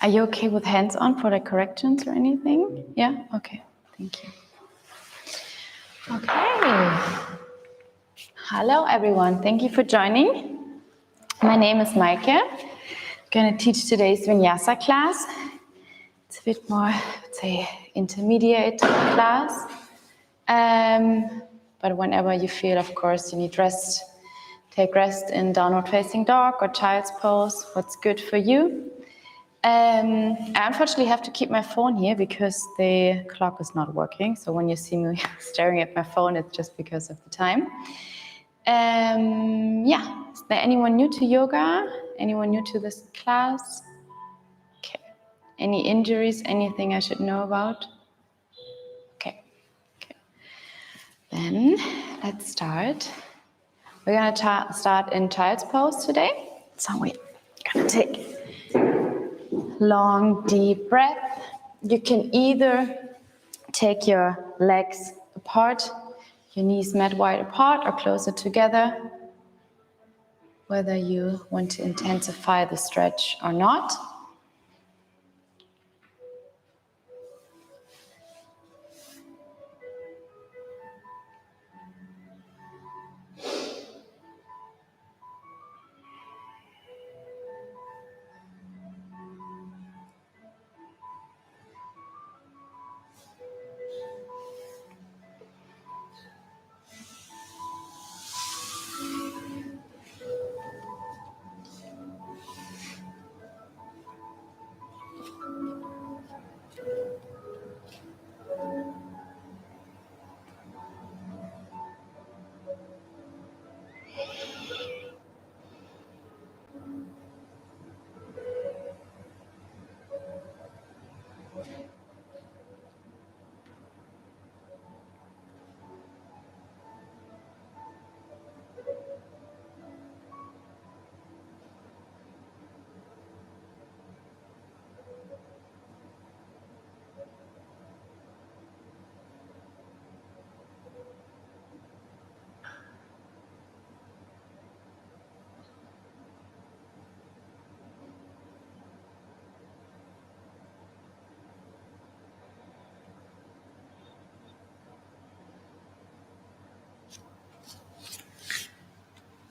Are you okay with hands on for the corrections or anything? Yeah? Okay, thank you. Okay. Hello everyone, thank you for joining. My name is Maike. I'm going to teach today's Vinyasa class. It's a bit more, let's say, intermediate class. But whenever you feel, of course, you need rest, take rest in downward facing dog or child's pose, what's good for you. I unfortunately have to keep my phone here because the clock is not working. So when you see me staring at my phone, it's just because of the time. Yeah, is there anyone new to yoga? Anyone new to this class? Okay. Any injuries? Anything I should know about? Okay. Okay. Then let's start. We're gonna start in child's pose today. So we're gonna take long, deep breath. You can either take your legs apart, your knees mat wide apart or closer together, whether you want to intensify the stretch or not.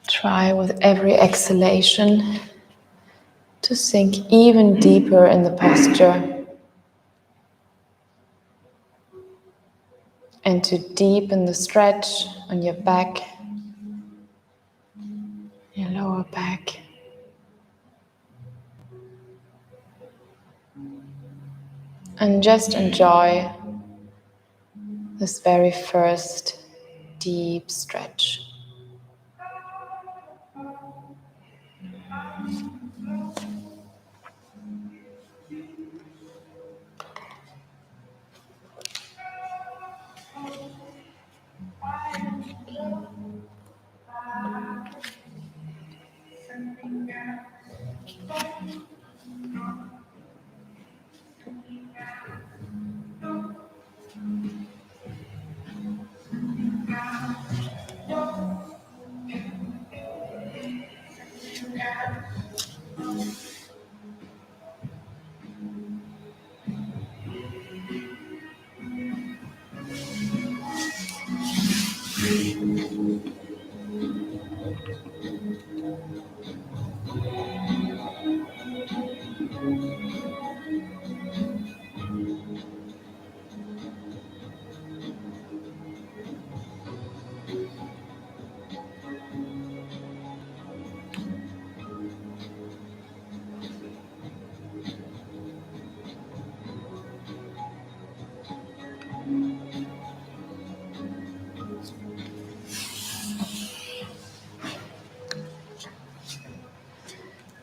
Try with every exhalation to sink even deeper in the posture and to deepen the stretch on your back, your lower back. And just enjoy this very first deep stretch.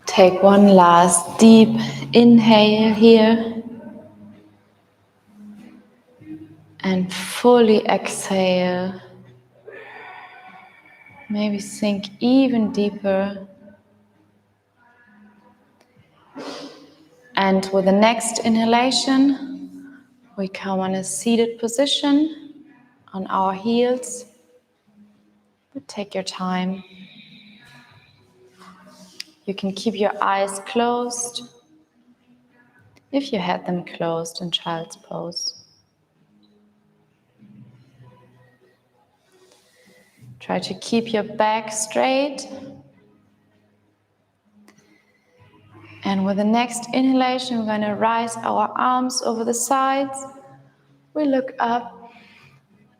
Take one last deep inhale here and fully exhale. Maybe sink even deeper. And with the next inhalation, we come on a seated position on our heels. But take your time. You can keep your eyes closed if you had them closed in child's pose. Try to keep your back straight. And with the next inhalation, we're going to rise our arms over the sides. We look up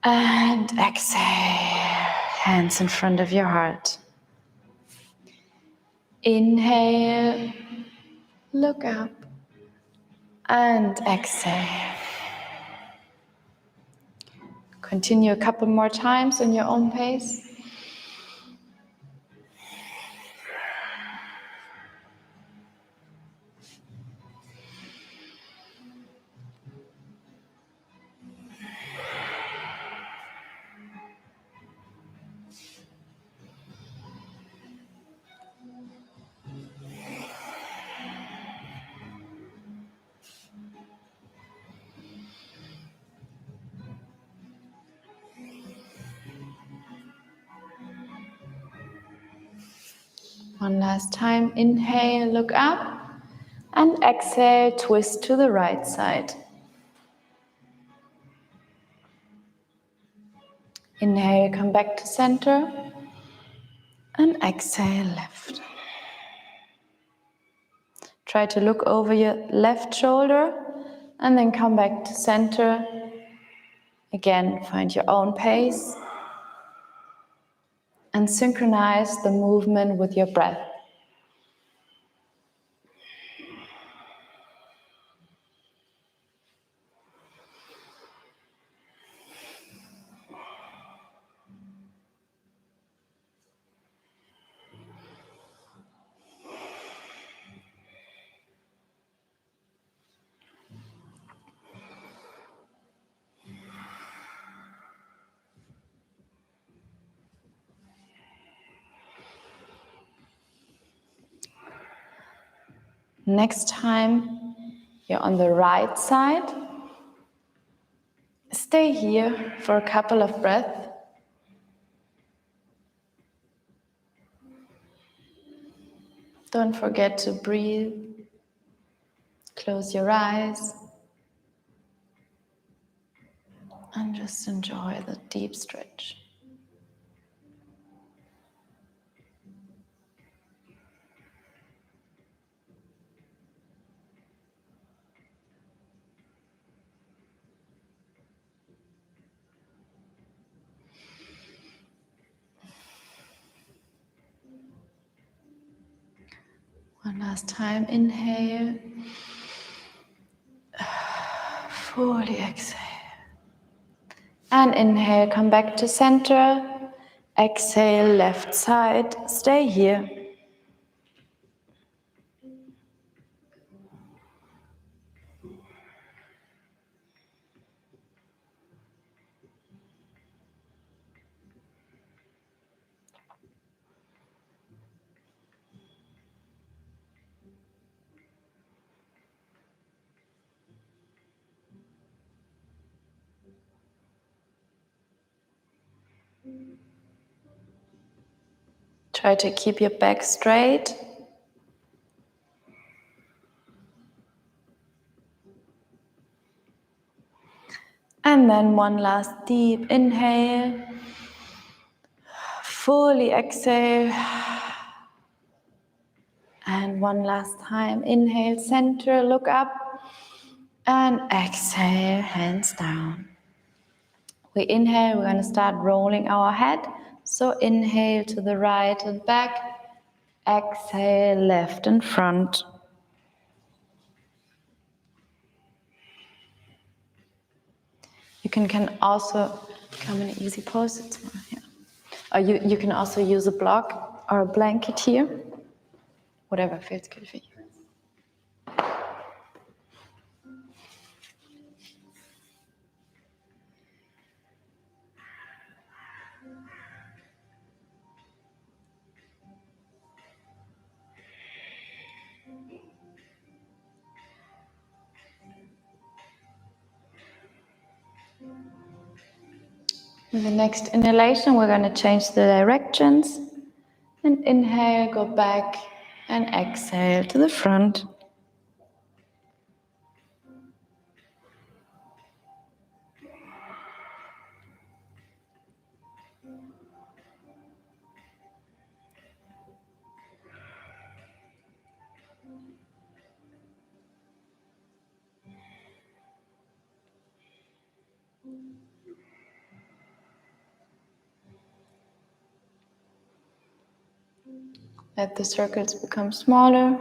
and exhale, hands in front of your heart. Inhale, look up and exhale. Continue a couple more times in your own pace. One last time, inhale, look up, and exhale, twist to the right side. Inhale, come back to center, and exhale, left. Try to look over your left shoulder, and then come back to center. Again, find your own pace, and synchronize the movement with your breath. Next time you're on the right side, stay here for a couple of breaths. Don't forget to breathe. Close your eyes and just enjoy the deep stretch. One last time, inhale, fully exhale. And inhale, come back to center. Exhale, left side, stay here. Try to keep your back straight. And then one last deep inhale. Fully exhale. And one last time, inhale, center, look up. And exhale, hands down. We inhale, we're going to start rolling our head. So inhale to the right and back. Exhale, left and front. You can also come in an easy pose. It's more, yeah. Or you can also use a block or a blanket here. Whatever feels good for you. With the next inhalation, we're going to change the directions. And inhale, go back, and exhale to the front. Let the circles become smaller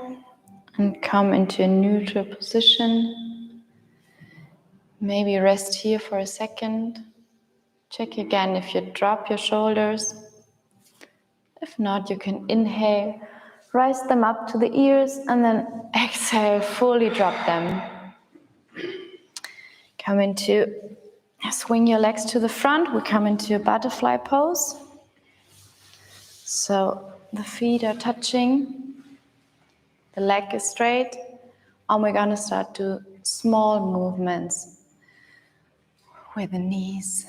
and come into a neutral position. Maybe rest here for a second. Check again if you drop your shoulders. If not, you can inhale, rise them up to the ears, and then exhale, fully drop them. Come into, swing your legs to the front. We come into a butterfly pose. So the feet are touching, the leg is straight, and we're gonna start to small movements with the knees.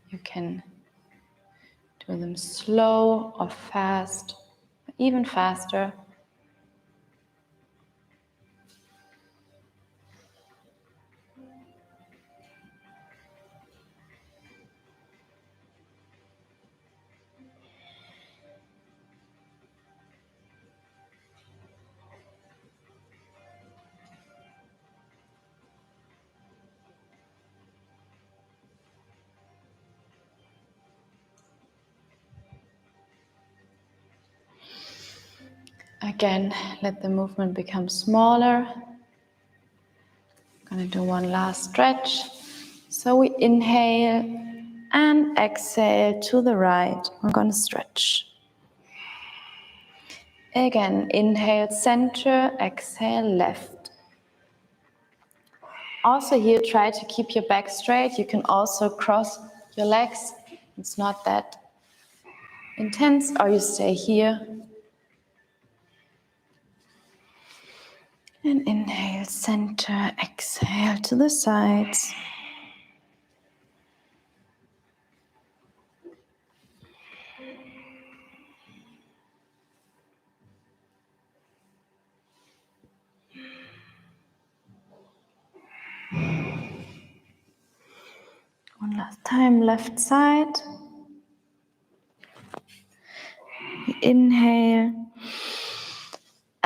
You can do them slow or fast, even faster. Again, let the movement become smaller. I'm gonna do one last stretch. So we inhale and exhale to the right. We're gonna stretch. Again, inhale center, exhale left. Also here, try to keep your back straight. You can also cross your legs. It's not that intense, or you stay here. And inhale, center, exhale to the sides. One last time, left side. Inhale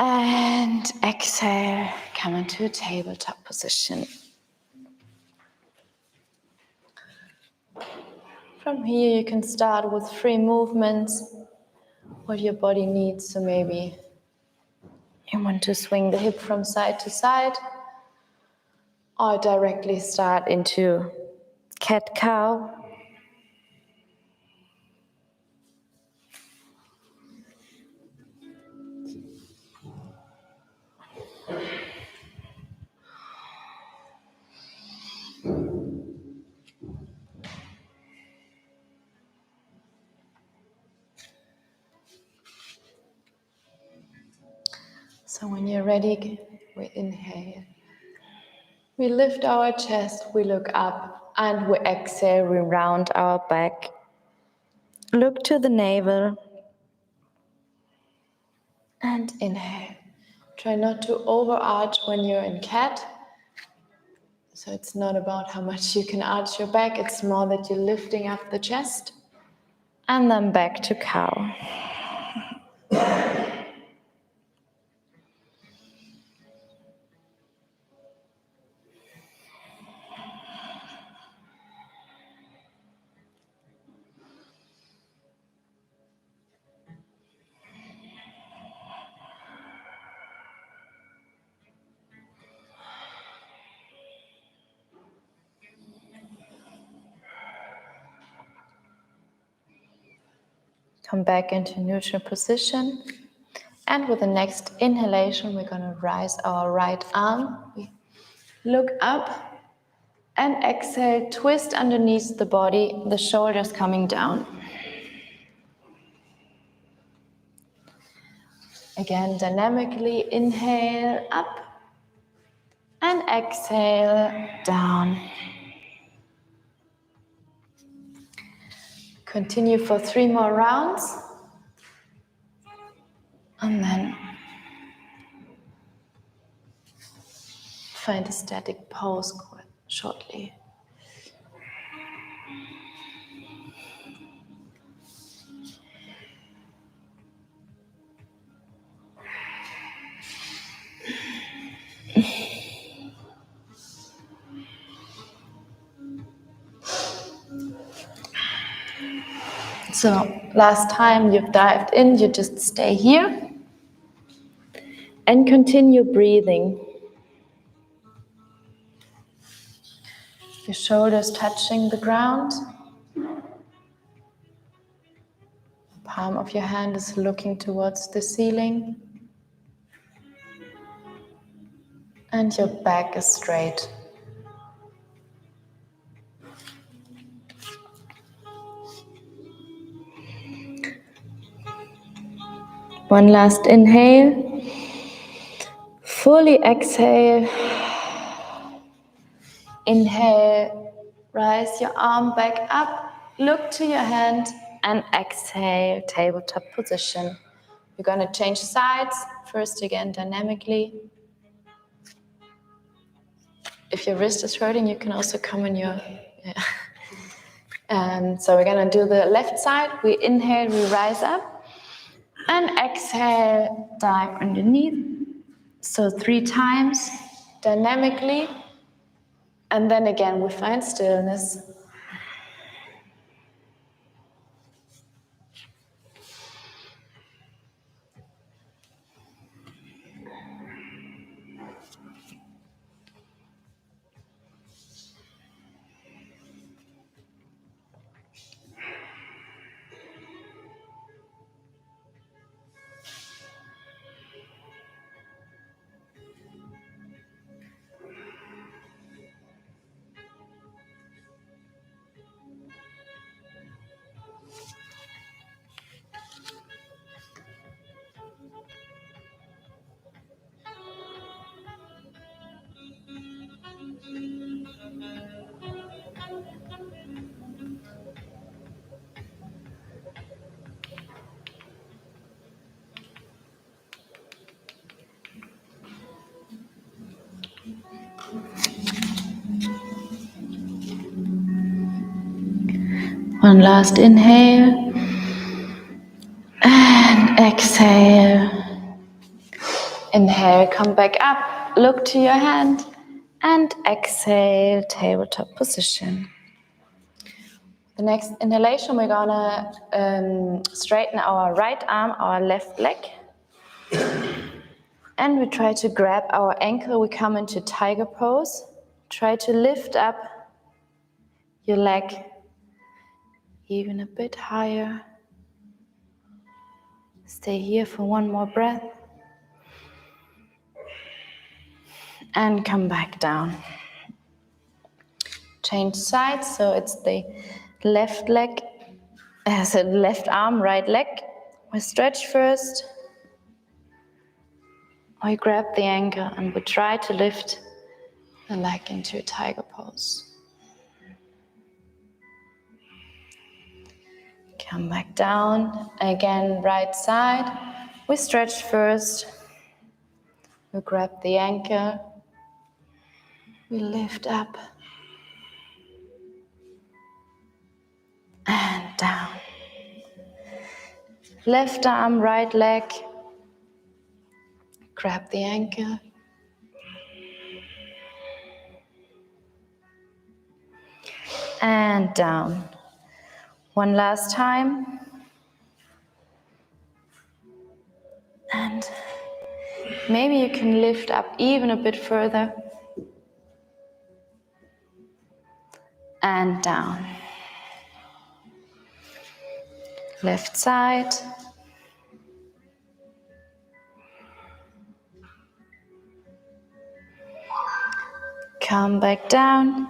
and exhale, come into a tabletop position. From here you can start with free movements, what your body needs. So maybe you want to swing the hip from side to side, or directly start into cat-cow. So when you're ready, we inhale. We lift our chest, we look up, and we exhale, we round our back. Look to the navel. And inhale. Try not to overarch when you're in cat. So it's not about how much you can arch your back, it's more that you're lifting up the chest. And then back to cow. Come back into neutral position. And with the next inhalation, we're going to rise our right arm. We look up and exhale, twist underneath the body, the shoulders coming down. Again, dynamically inhale up and exhale down. Continue for 3 more rounds. And then find a static pose shortly. So Last time you've dived in, you just stay here and continue breathing. Your shoulders touching the ground. The palm of your hand is looking towards the ceiling. And your back is straight. One last inhale. Fully exhale. Inhale, rise your arm back up, look to your hand, and exhale, tabletop position. You're going to change sides, first again dynamically. If your wrist is hurting, you can also come in your... so we're going to do the left side. We inhale, we rise up, and exhale, dive underneath. So 3 times, dynamically. And then again, we find stillness. One last inhale and exhale. Inhale, come back up, look to your hand, and exhale, tabletop position. The next inhalation, we're gonna straighten our right arm, our left leg, and we try to grab our ankle. We come into tiger pose. Try to lift up your leg even a bit higher. Stay here for one more breath. And come back down. Change sides, so it's the left leg, so left arm, right leg. We stretch first. We grab the ankle and we try to lift the leg into a tiger pose. Come back down. Again, right side. We stretch first. We grab the ankle. We lift up. And down. Left arm, right leg. Grab the ankle. And down. One last time. And maybe you can lift up even a bit further. And down. Left side. Come back down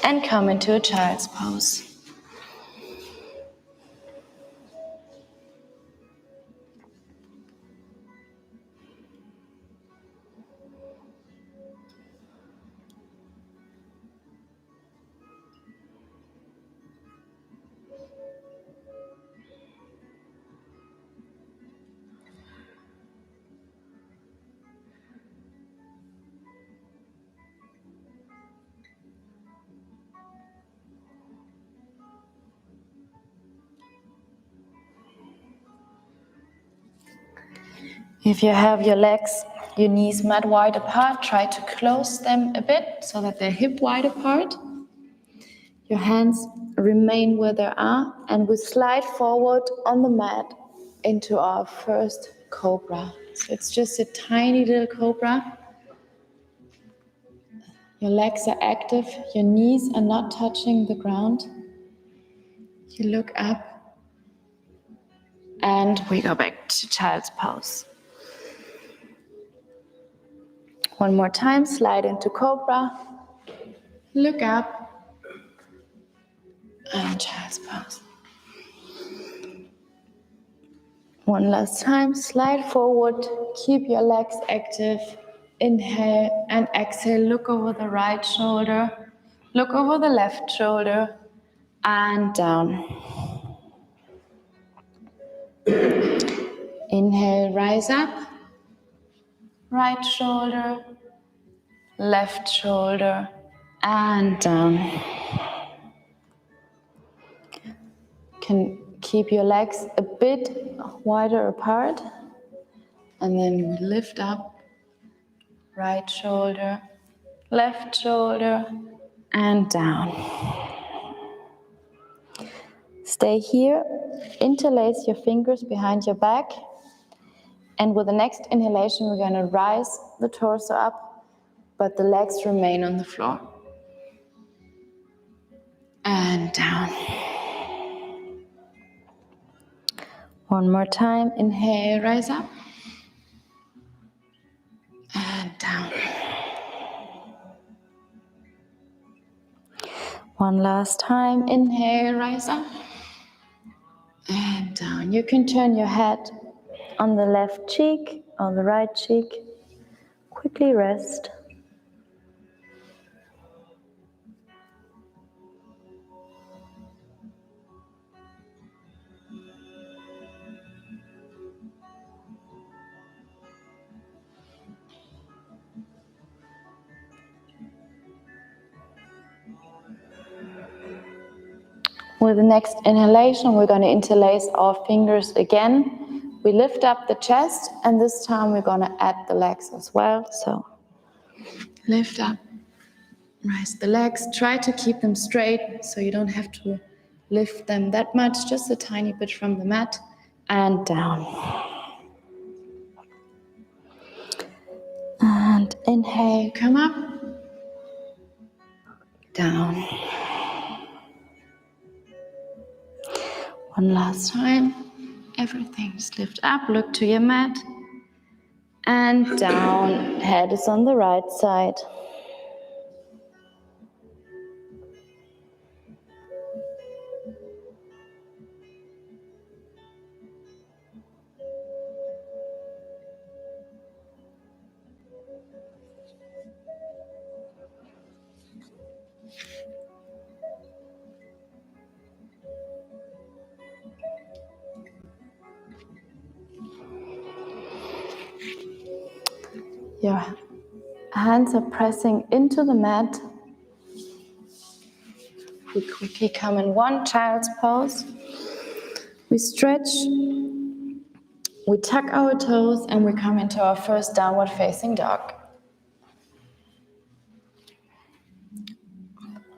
and come into a child's pose. If you have your legs, your knees mat wide apart, try to close them a bit so that they're hip wide apart. Your hands remain where they are, and we slide forward on the mat into our first cobra. So it's just a tiny little cobra. Your legs are active, your knees are not touching the ground. You look up, and we go back to child's pose. One more time, slide into cobra, look up, and child's pose. One last time, slide forward, keep your legs active. Inhale and exhale, look over the right shoulder, look over the left shoulder, and down. Inhale, rise up, right shoulder, left shoulder, and down. Can keep your legs a bit wider apart, and then we lift up, right shoulder, left shoulder, and down. Stay here, interlace your fingers behind your back, and with the next inhalation we're going to rise the torso up, but the legs remain on the floor. And down. One more time, inhale, rise up, and down. One last time, inhale, rise up, and down. You can turn your head on the left cheek or the right cheek. Quickly rest. With the next inhalation, we're going to interlace our fingers again. We lift up the chest, and this time we're going to add the legs as well. So lift up, rise the legs. Try to keep them straight so you don't have to lift them that much, just a tiny bit from the mat, and down. And inhale, come up, down. One last time. Everything, just lift up, look to your mat, and down. Head is on the right side. Your hands are pressing into the mat. We quickly come in one child's pose. We stretch, we tuck our toes, and we come into our first downward facing dog.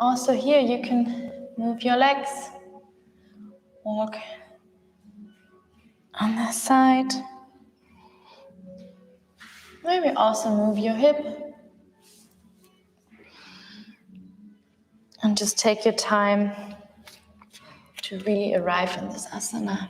Also here you can move your legs, walk on the side. Maybe also move your hip. And just take your time to really arrive in this asana.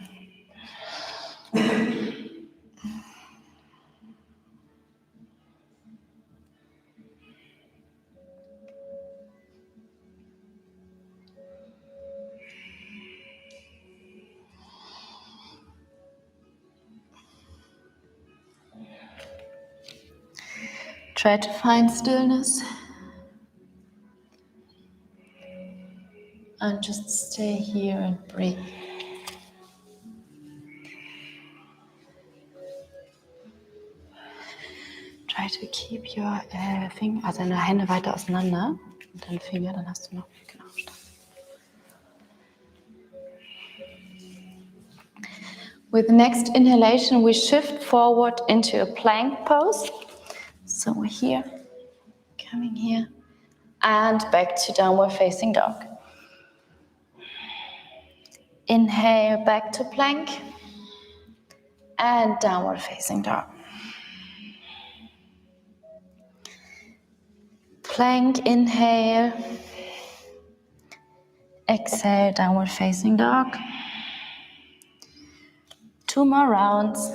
Try to find stillness. And just stay here and breathe. Try to keep your Finger, also deine Hände weiter auseinander. Und deine Finger, dann hast du noch genau Abstand. With the next inhalation, we shift forward into a plank pose. So we're here, coming here, and back to downward facing dog. Inhale, back to plank. And downward facing dog. Plank, inhale. Exhale, downward facing dog. 2 more rounds.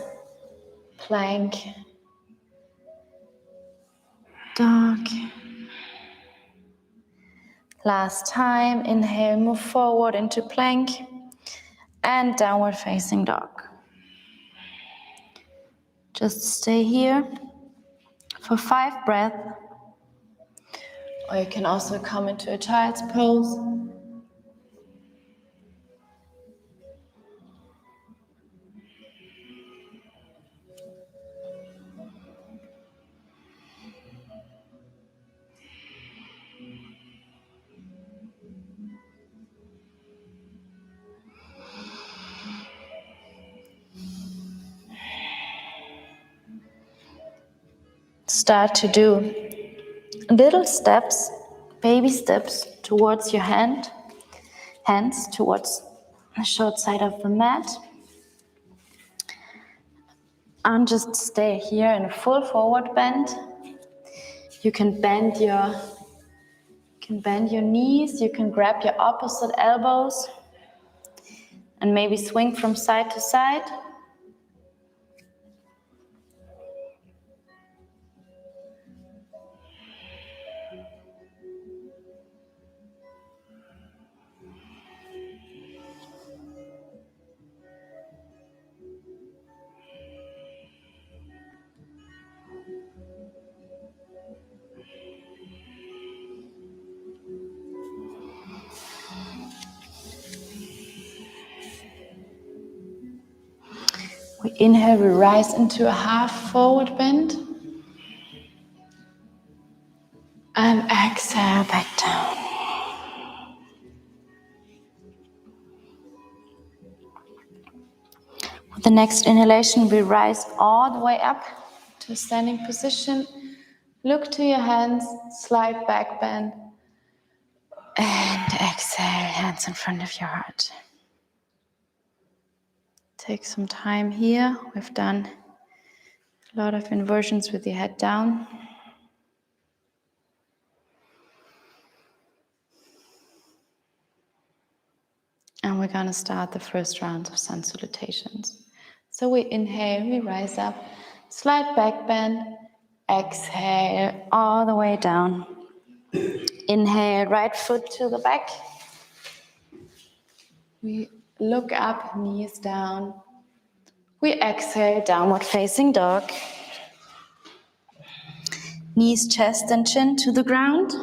Plank. Dog. Last time, inhale, move forward into plank. And downward facing dog. Just stay here for 5 breaths. Or you can also come into a child's pose. Start to do little steps, baby steps towards your hands towards the short side of the mat. And just stay here in a full forward bend. You can bend your knees, you can grab your opposite elbows and maybe swing from side to side. We inhale, we rise into a half forward bend. And exhale, back down. With the next inhalation, we rise all the way up to a standing position. Look to your hands, slight back bend. And exhale, hands in front of your heart. Take some time here. We've done a lot of inversions with your head down. And we're going to start the first round of sun salutations. So we inhale, we rise up, slight back bend. Exhale, all the way down. Inhale, right foot to the back. We look up, knees down. We exhale, downward facing dog. Knees, chest and chin to the ground.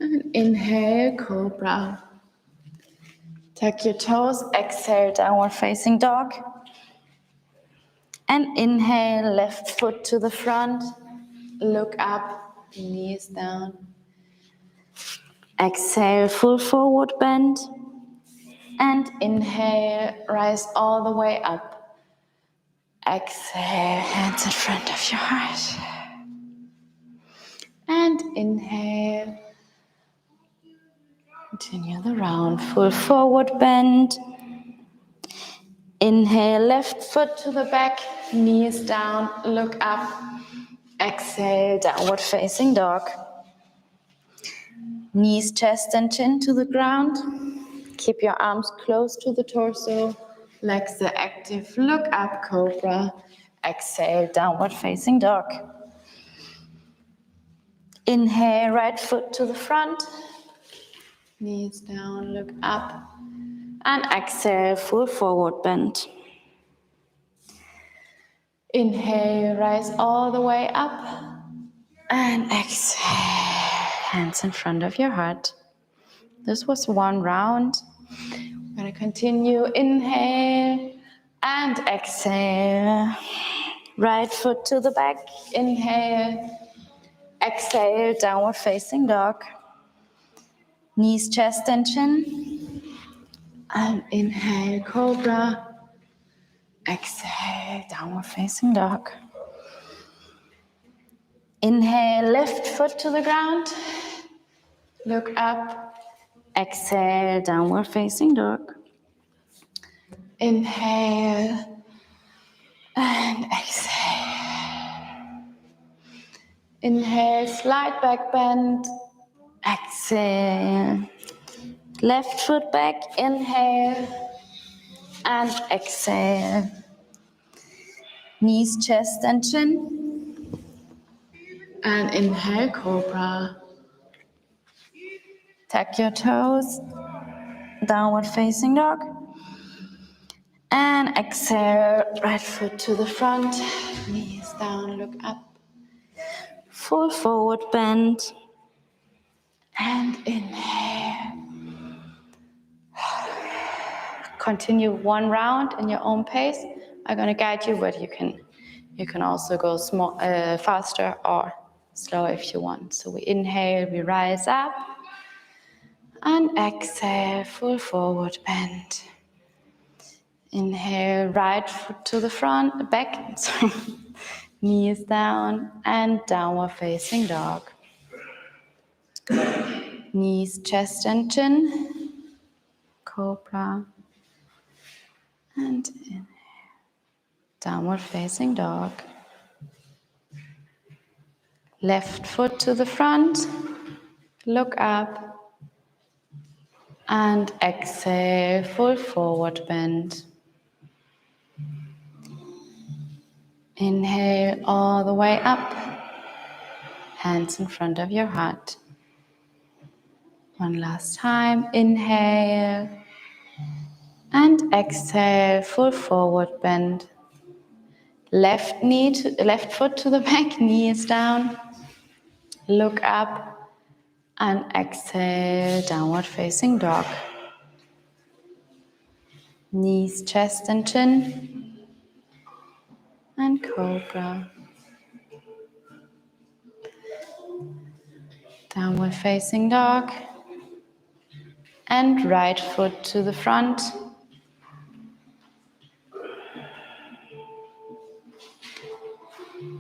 And inhale, cobra. Tuck your toes, exhale, downward facing dog. And inhale, left foot to the front. Look up, knees down. Exhale, full forward bend. And inhale, rise all the way up. Exhale, hands in front of your heart. And inhale. Continue the round, full forward bend. Inhale, left foot to the back, knees down, look up. Exhale, downward facing dog. Knees, chest and chin to the ground. Keep your arms close to the torso. Legs are active. Look up, cobra. Exhale, downward facing dog. Inhale, right foot to the front. Knees down, look up. And exhale, full forward bend. Inhale, rise all the way up. And exhale, hands in front of your heart. This was one round. We're going to continue. Inhale and exhale. Right foot to the back. Inhale. Exhale, downward facing dog. Knees, chest and chin. And inhale, cobra. Exhale, downward facing dog. Inhale, left foot to the ground. Look up. Exhale, downward facing dog. Inhale and exhale. Inhale, slight back bend. Exhale. Left foot back, inhale and exhale. Knees, chest and chin. And inhale, cobra. Tuck your toes, downward facing dog. And exhale, right foot to the front, Knees down, look up. full forward bend. And inhale. Continue one round in your own pace. I'm going to guide you, but you can also go faster or slower if you want. So we inhale, we rise up. And exhale, full forward bend. Inhale, right foot to the front, back, sorry. Knees down and downward facing dog. Knees, chest and chin. Cobra. And inhale. Downward facing dog. Left foot to the front. Look up. And exhale, full forward bend. Inhale all the way up. Hands in front of your heart. One last time. Inhale. And exhale, full forward bend. Left foot to the back, knee is down. Look up and exhale, downward facing dog. Knees, chest and chin. And cobra. Downward facing dog. And right foot to the front.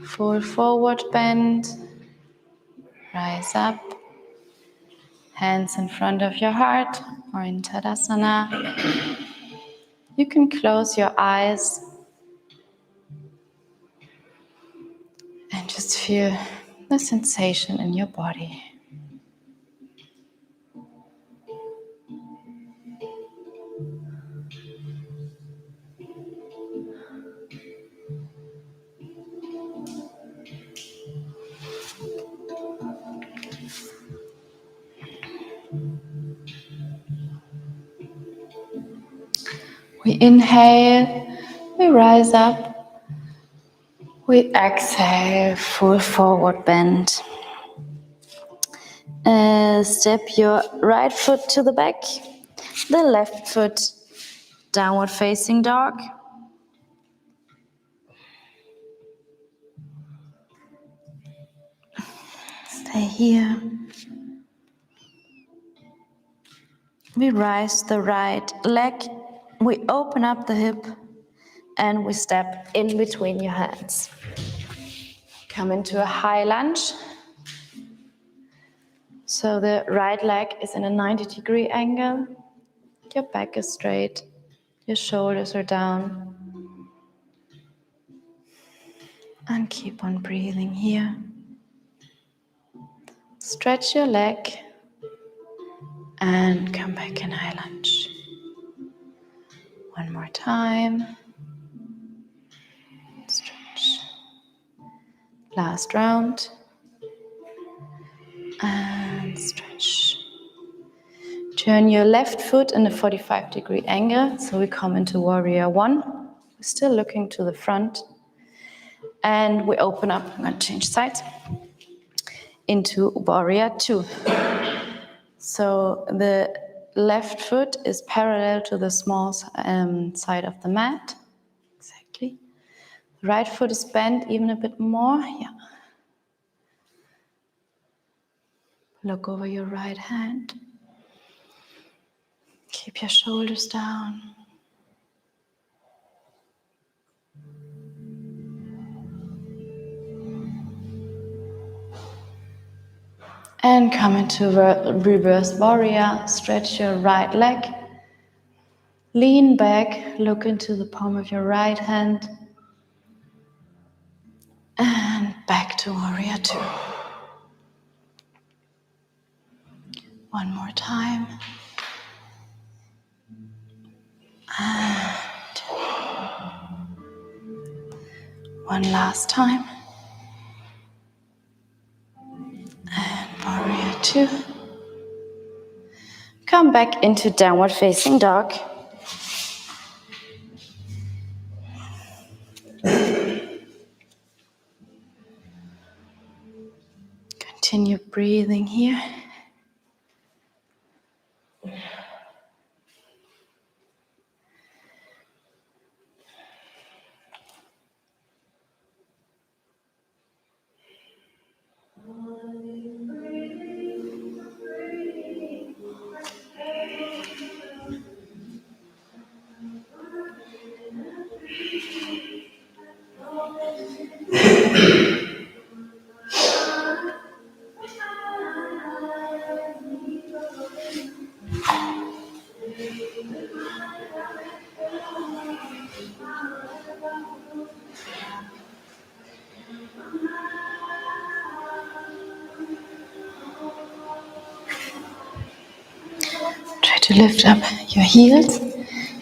Full forward bend. Rise up. Hands in front of your heart or in Tadasana. You can close your eyes and just feel the sensation in your body. We inhale, we rise up, we exhale, full forward bend. Step your right foot to the back, the left foot downward facing dog. Stay here. We rise the right leg, we open up the hip, and we step in between your hands. Come into a high lunge. So the right leg is in a 90-degree angle. Your back is straight. Your shoulders are down. And keep on breathing here. Stretch your leg and come back in high lunge. One more time. Stretch. Last round. And stretch. Turn your left foot in a 45-degree angle. So we come into warrior one. We're still looking to the front. And we open up. I'm going to change sides. Into warrior two. So the left foot is parallel to the small side of the mat. Exactly. Right foot is bent even a bit more. Yeah. Look over your right hand. Keep your shoulders down. And come into reverse warrior. Stretch your right leg. Lean back, look into the palm of your right hand. And back to warrior 2. One more time. And one last time. And warrior 2. Come back into downward facing dog. Continue breathing here. Try to lift up your heels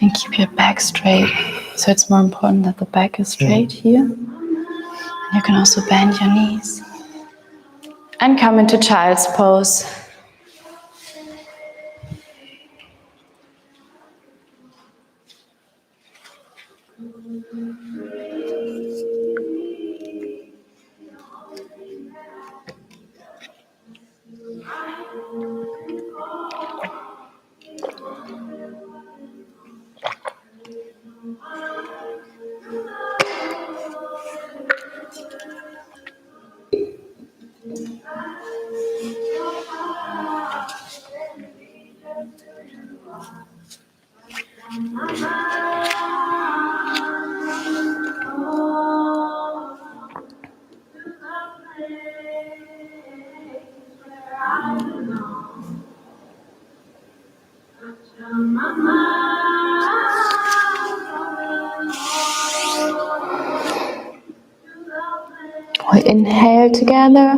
and keep your back straight. So it's more important that the back is straight here. And you can also bend your knees. And come into child's pose. We inhale together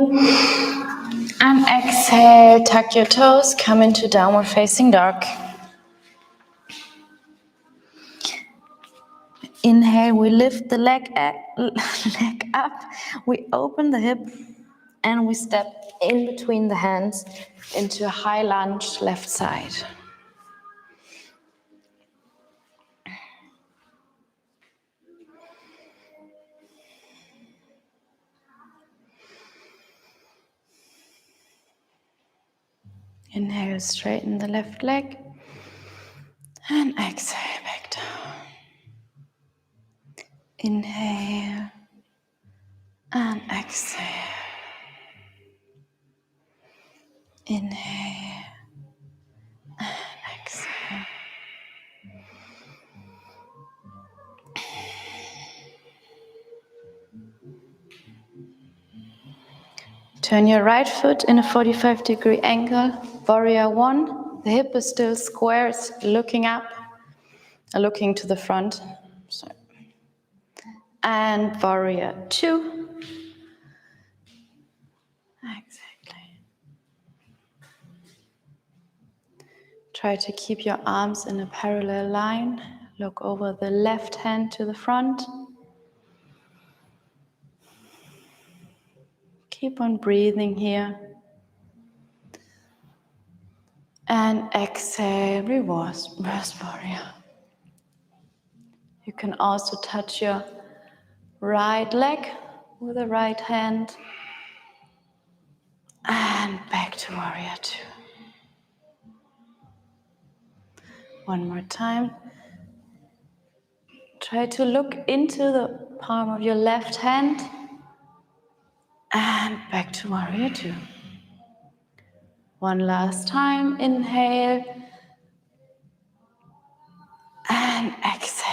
and exhale, tuck your toes, come into downward facing dog. Inhale, we lift the leg up, we open the hip and we step in between the hands into a high lunge left side. Inhale, straighten the left leg and exhale back down. Inhale and exhale. Inhale and exhale. Turn your right foot in a 45-degree angle, warrior 1. The hip is still square, it's looking up, looking to the front. Sorry. And warrior 2. Exactly. Try to keep your arms in a parallel line. Look over the left hand to the front. Keep on breathing here. And exhale, reverse warrior. You can also touch your right leg with the right hand. And back to warrior 2. One more time. Try to look into the palm of your left hand. And back to warrior 2. One last time. Inhale. And exhale.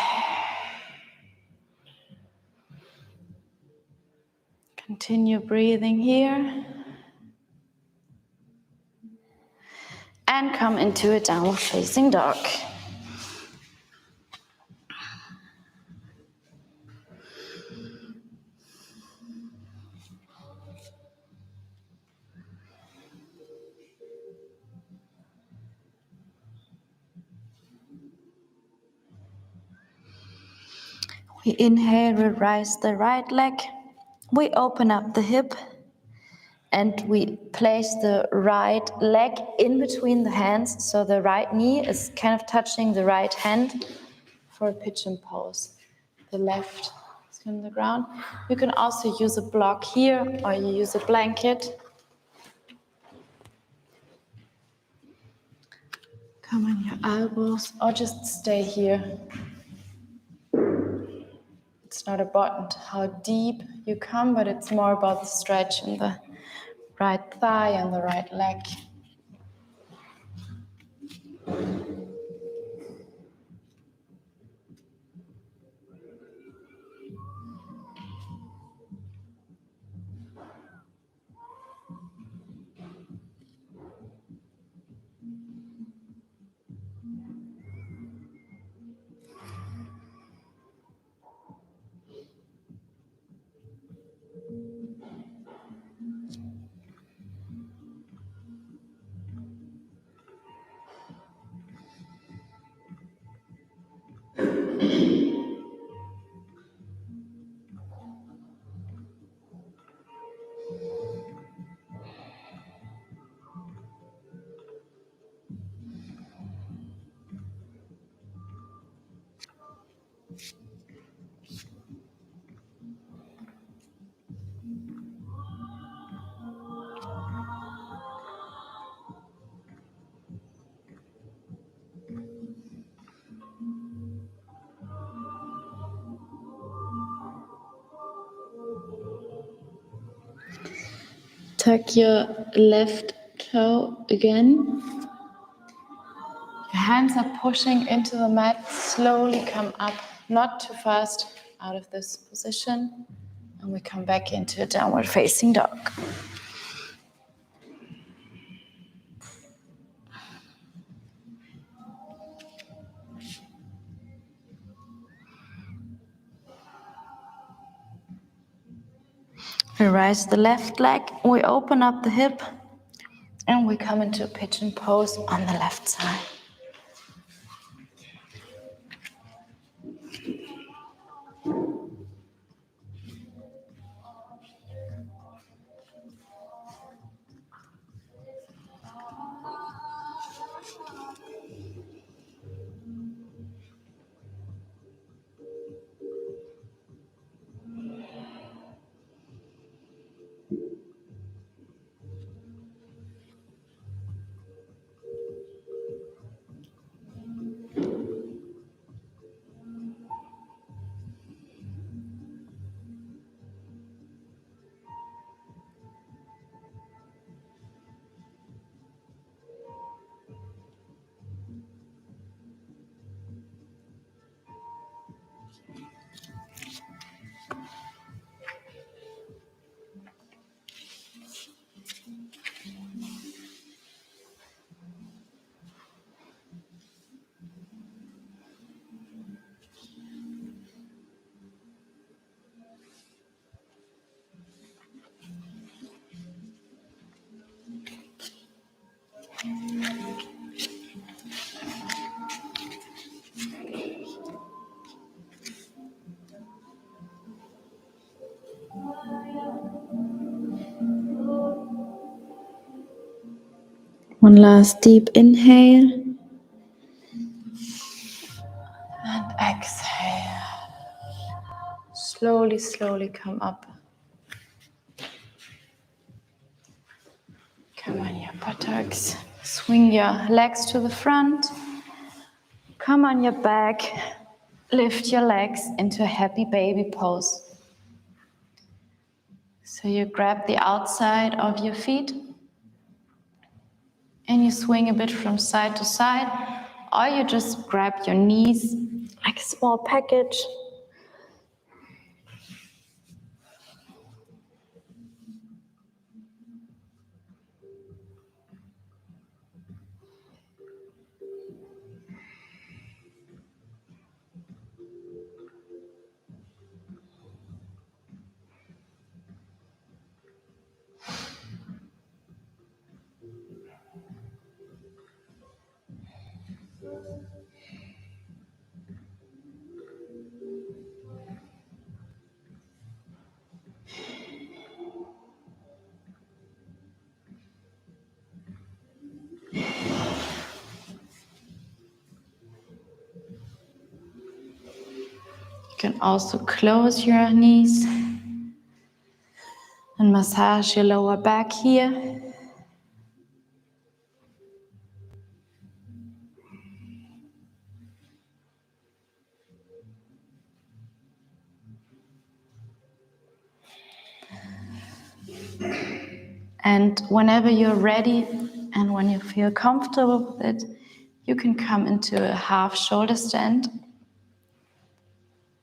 Continue breathing here. And come into a downward facing dog. We inhale, we raise the right leg. We open up the hip and we place the right leg in between the hands. So the right knee is kind of touching the right hand for a pigeon pose. The left is on the ground. You can also use a block here or you use a blanket. Come on your elbows or just stay here. It's not about how deep you come, but it's more about the stretch in the right thigh and the right leg. Tuck your left toe again. Your hands are pushing into the mat. Slowly come up, not too fast, out of this position. And we come back into a downward facing dog. We raise the left leg, we open up the hip, and we come into a pigeon pose on the left side. One last deep inhale. And exhale. Slowly, slowly come up. Come on your buttocks. Swing your legs to the front. Come on your back. Lift your legs into a happy baby pose. So you grab the outside of your feet and you swing a bit from side to side, or you just grab your knees like a small package. Also close your knees and massage your lower back here. And whenever you're ready and when you feel comfortable with it, you can come into a half shoulder stand.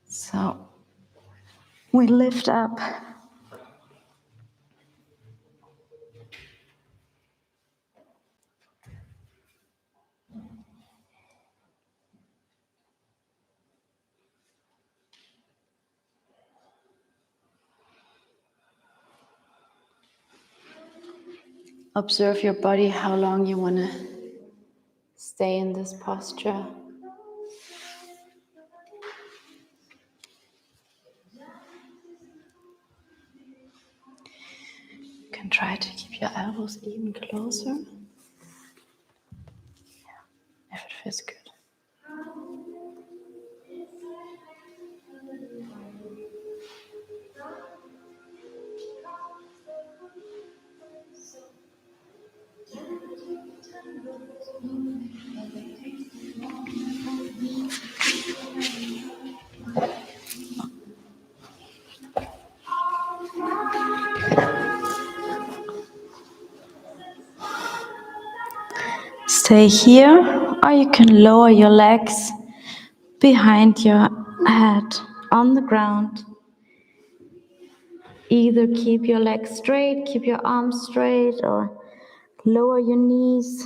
So we lift up. Observe your body, how long you want to stay in this posture. You can try to keep your elbows even closer, if it feels good. Stay here, or you can lower your legs behind your head on the ground. Either keep your legs straight, keep your arms straight, or lower your knees.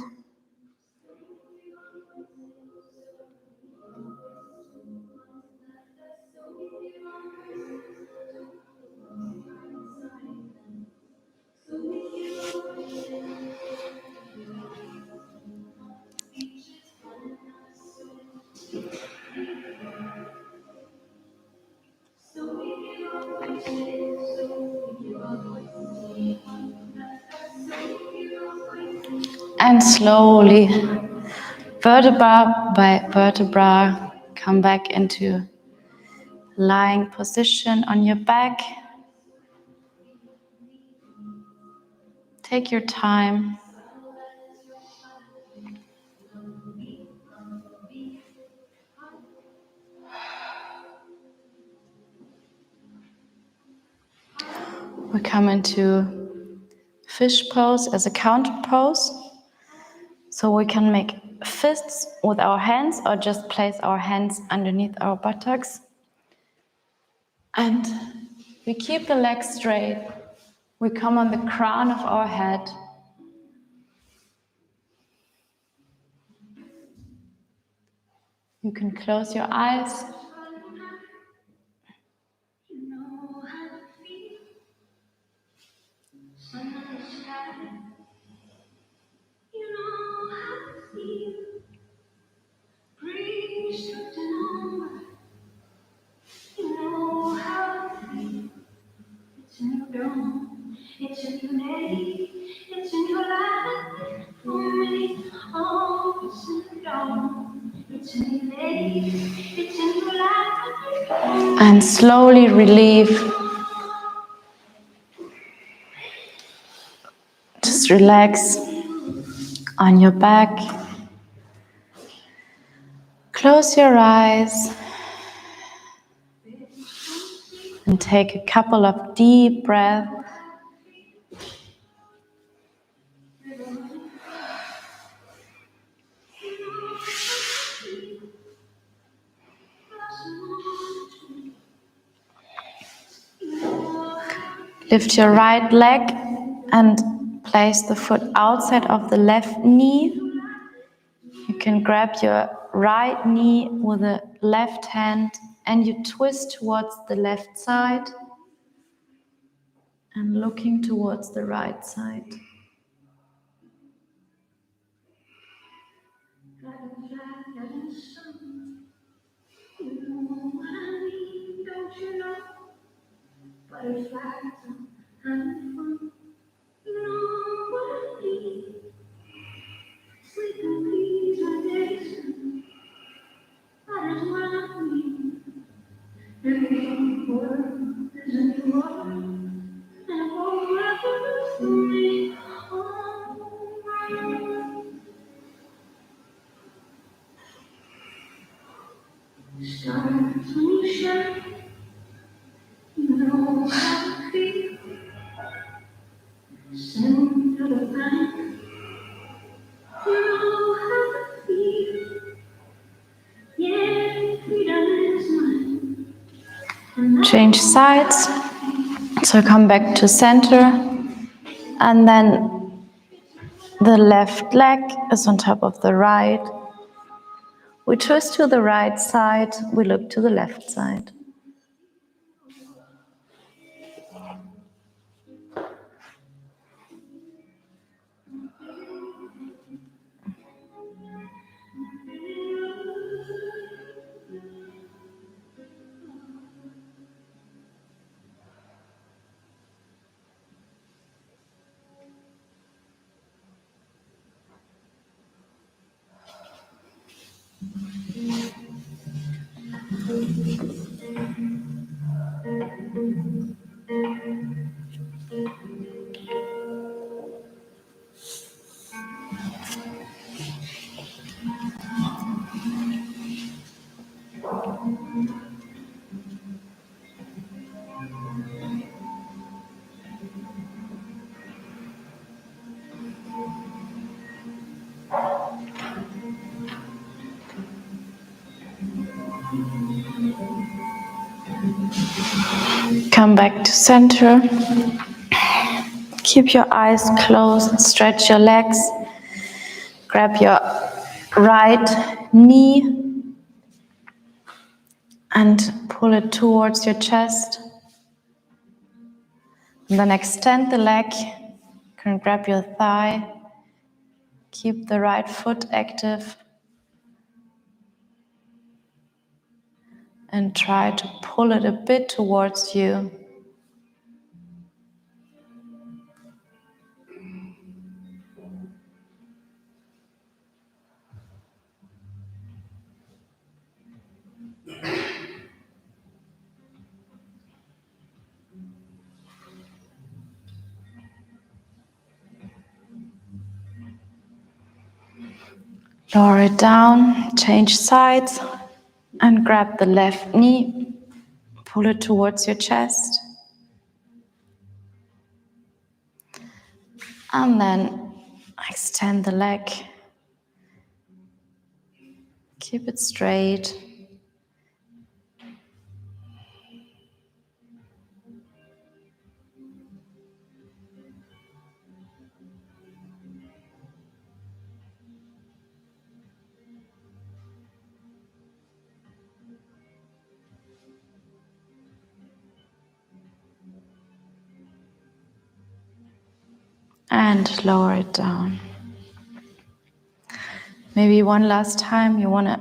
And slowly, vertebra by vertebra, come back into lying position on your back. Take your time. We come into fish pose as a counter pose. So we can make fists with our hands or just place our hands underneath our buttocks. And we keep the legs straight. We come on the crown of our head. You can close your eyes. And slowly relieve. Just relax on your back. Close your eyes and take a couple of deep breaths. Lift your right leg and place the foot outside of the left knee. You can grab your right knee with the left hand and you twist towards the left side and looking towards the right side. Change sides. So come back to center, and then the left leg is on top of the right. We twist to the right side, we look to the left side. Come back to center. Keep your eyes closed, stretch your legs. Grab your right knee and pull it towards your chest. And then extend the leg. You can grab your thigh. Keep the right foot active. And try to pull it a bit towards you. Lower it down, change sides, and grab the left knee. Pull it towards your chest. And then extend the leg. Keep it straight. And lower it down. Maybe one last time you want to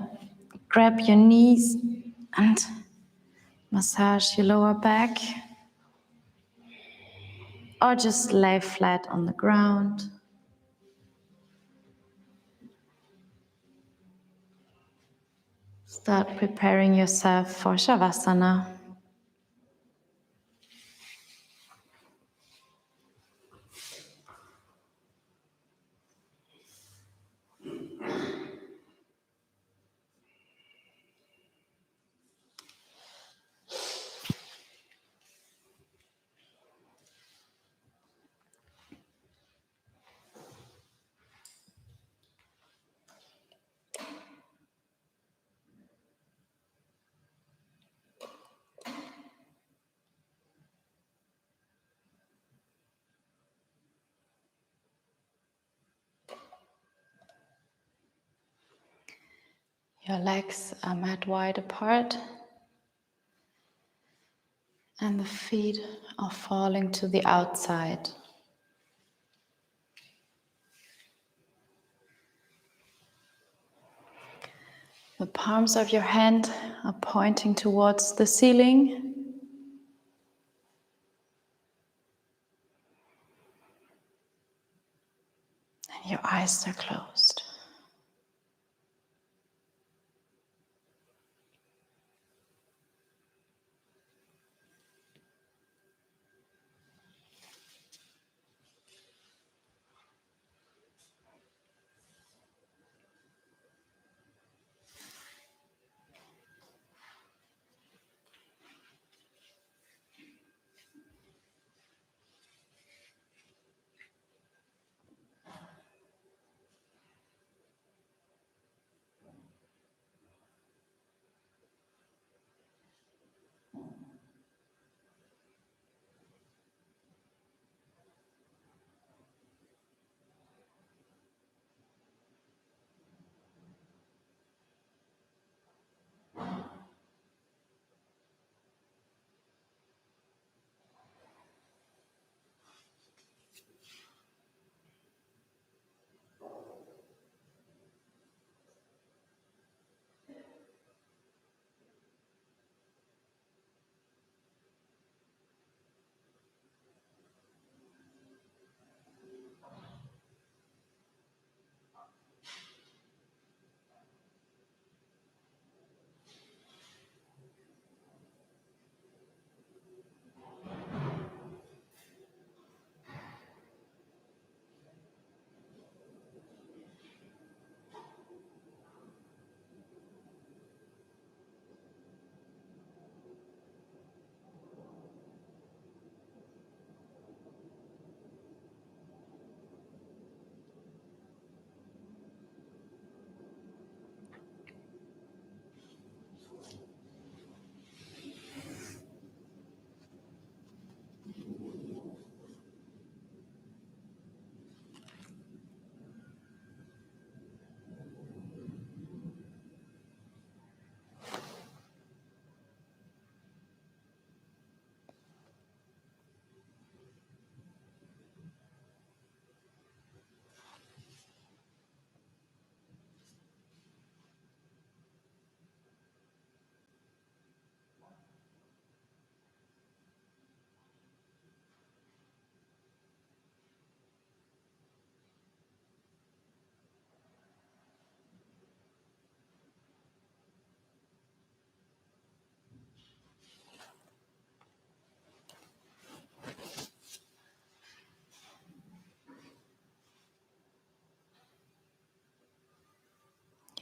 grab your knees and massage your lower back. Or just lay flat on the ground. Start preparing yourself for Shavasana. Your legs are mat wide apart and the feet are falling to the outside. The palms of your hand are pointing towards the ceiling. And your eyes are closed.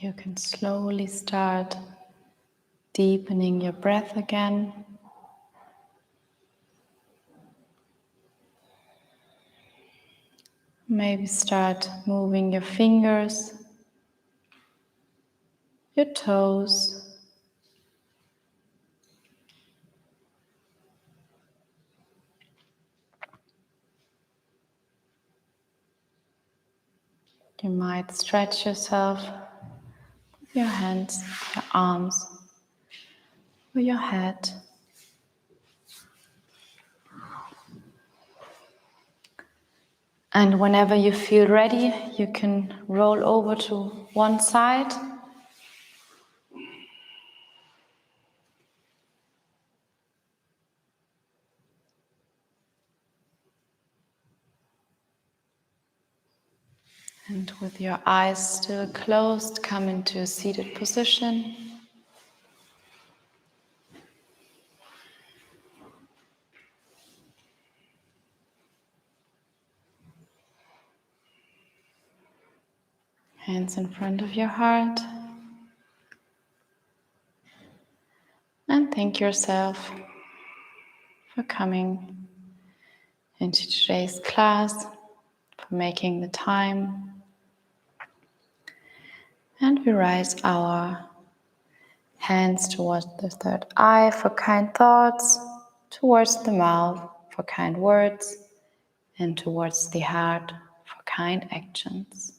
You can slowly start deepening your breath again. Maybe start moving your fingers, your toes, you might stretch yourself with your hands, your arms, or your head. And whenever you feel ready, you can roll over to one side. And with your eyes still closed, come into a seated position. Hands in front of your heart. And thank yourself for coming into today's class, for making the time. And we raise our hands towards the third eye for kind thoughts, towards the mouth for kind words, and towards the heart for kind actions.